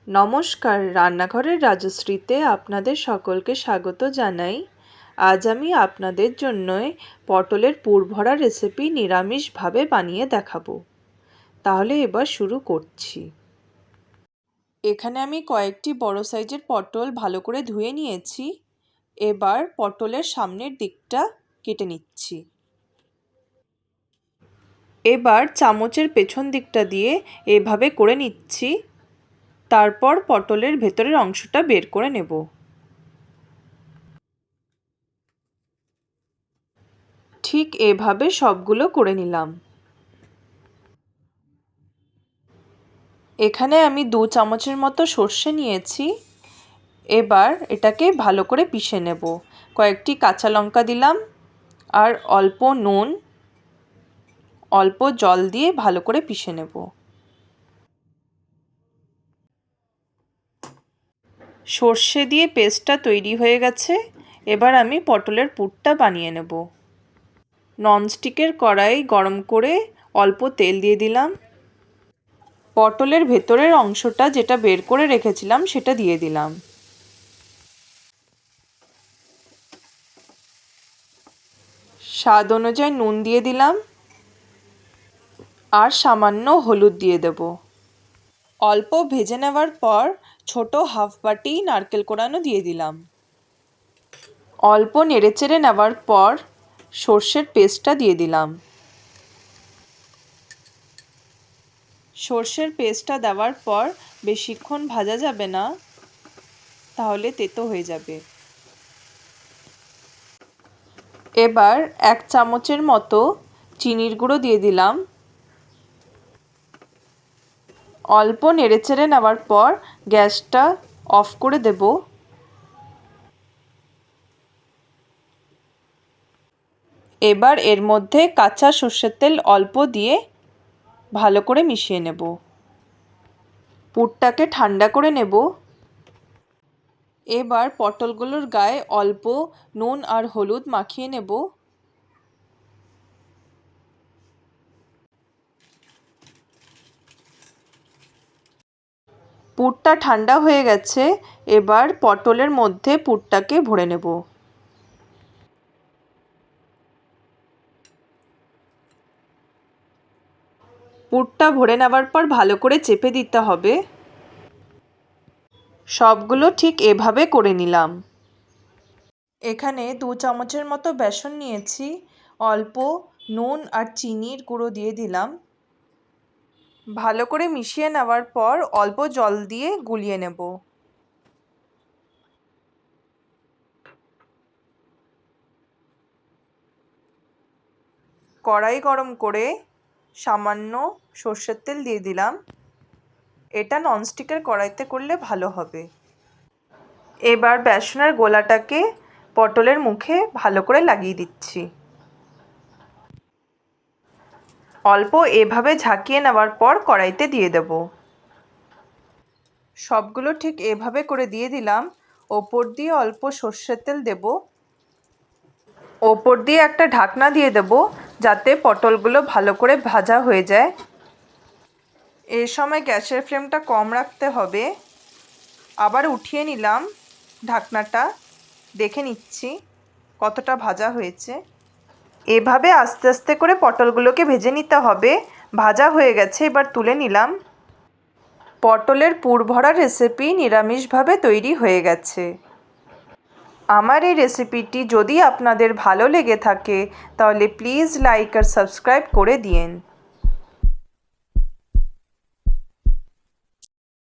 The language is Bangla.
নমস্কার, রান্নাঘরের রাজশ্রীতে আপনাদের সকলকে স্বাগত জানাই। আজ আমি আপনাদের জন্য পটলের পুরভরা রেসিপি নিরামিষভাবে বানিয়ে দেখাবো। তাহলে এবার শুরু করছি। এখানে আমি কয়েকটি বড় সাইজের পটল ভালো করে ধুয়ে নিয়েছি। এবার পটলের সামনের দিকটা কেটে নিচ্ছি। এবার চামচের পেছন দিকটা দিয়ে এভাবে করে নিচ্ছি। তারপর পটলের ভেতরের অংশটা বের করে নেব। ঠিক এভাবে সবগুলো করে নিলাম। এখানে আমি 2 চামচের মতো সর্ষে নিয়েছি। এবার এটাকে ভালো করে পিষে নেব। কয়েকটি কাঁচা লঙ্কা দিলাম আর অল্প নুন, অল্প জল দিয়ে ভালো করে পিষে নেব। সর্ষে দিয়ে পেস্টটা তৈরি হয়ে গেছে। এবার আমি পটলের পুরটা বানিয়ে নেব। ননস্টিকের কড়াই গরম করে অল্প তেল দিয়ে দিলাম। পটলের ভেতরের অংশটা যেটা বের করে রেখেছিলাম সেটা দিয়ে দিলাম। স্বাদ অনুযায়ী নুন দিয়ে দিলাম আর সামান্য হলুদ দিয়ে দেব। অল্প ভেজে নেওয়ার পর ছোট হাফ বাটি নারকেল কোড়ানো দিয়ে দিলাম। অল্প নেড়েচেড়ে নেওয়ার পর সর্ষের পেস্টটা দিয়ে দিলাম। সর্ষের পেস্টটা দেওয়ার পর বেশিক্ষণ ভাজা যাবে না, তাহলে তেতো হয়ে যাবে। এবার 1 চামচের মতো চিনির গুঁড়ো দিয়ে দিলাম। অল্প নেড়েচেড়ে নেওয়ার পর গ্যাসটা অফ করে দেব। এবার এর মধ্যে কাঁচা সর্ষের তেল অল্প দিয়ে ভালো করে মিশিয়ে নেব। পুরটাকে ঠান্ডা করে নেব। এবার পটলগুলোর গায়ে অল্প নুন আর হলুদ মাখিয়ে নেব। পুরটা ঠান্ডা হয়ে গেছে। এবার পটলের মধ্যে পুরটাকে ভরে নেব। পুরটা ভরে নেওয়ার পর ভালো করে চেপে দিতে হবে। সবগুলো ঠিক এভাবে করে নিলাম। এখানে 2 চামচের মতো বেসন নিয়েছি। অল্প নুন আর চিনির গুঁড়ো দিয়ে দিলাম। ভালো করে মিশিয়ে নেওয়ার পর অল্প জল দিয়ে গুলিয়ে নেব। কড়াই গরম করে সামান্য সর্ষের তেল দিয়ে দিলাম। এটা ননস্টিকের কড়াইতে করলে ভালো হবে। এবার বেসনের গোলাটাকে পটলের মুখে ভালো করে লাগিয়ে দিচ্ছি। অল্প এভাবে ঝাঁকিয়ে নেওয়ার পর কড়াইতে দিয়ে দেব। সবগুলো ঠিক এভাবে করে দিয়ে দিলাম। ওপর দিয়ে অল্প সর্ষের তেল দেব। ওপর দিয়ে একটা ঢাকনা দিয়ে দেব যাতে পটলগুলো ভালো করে ভাজা হয়ে যায়। এই সময় গ্যাসের ফ্লেমটা কম রাখতে হবে। আবার উঠিয়ে নিলাম ঢাকনাটা, দেখে নিচ্ছি কতটা ভাজা হয়েছে। এভাবে আস্তে আস্তে করে পটলগুলোকে ভেজে নিতে হবে। ভাজা হয়ে গেছে, এবার তুলে নিলাম। পটলের পুরভরা রেসিপি নিরামিষভাবে তৈরি হয়ে গেছে। আমার এই রেসিপিটি যদি আপনাদের ভালো লেগে থাকে তাহলে প্লিজ লাইক আর সাবস্ক্রাইব করে দিন।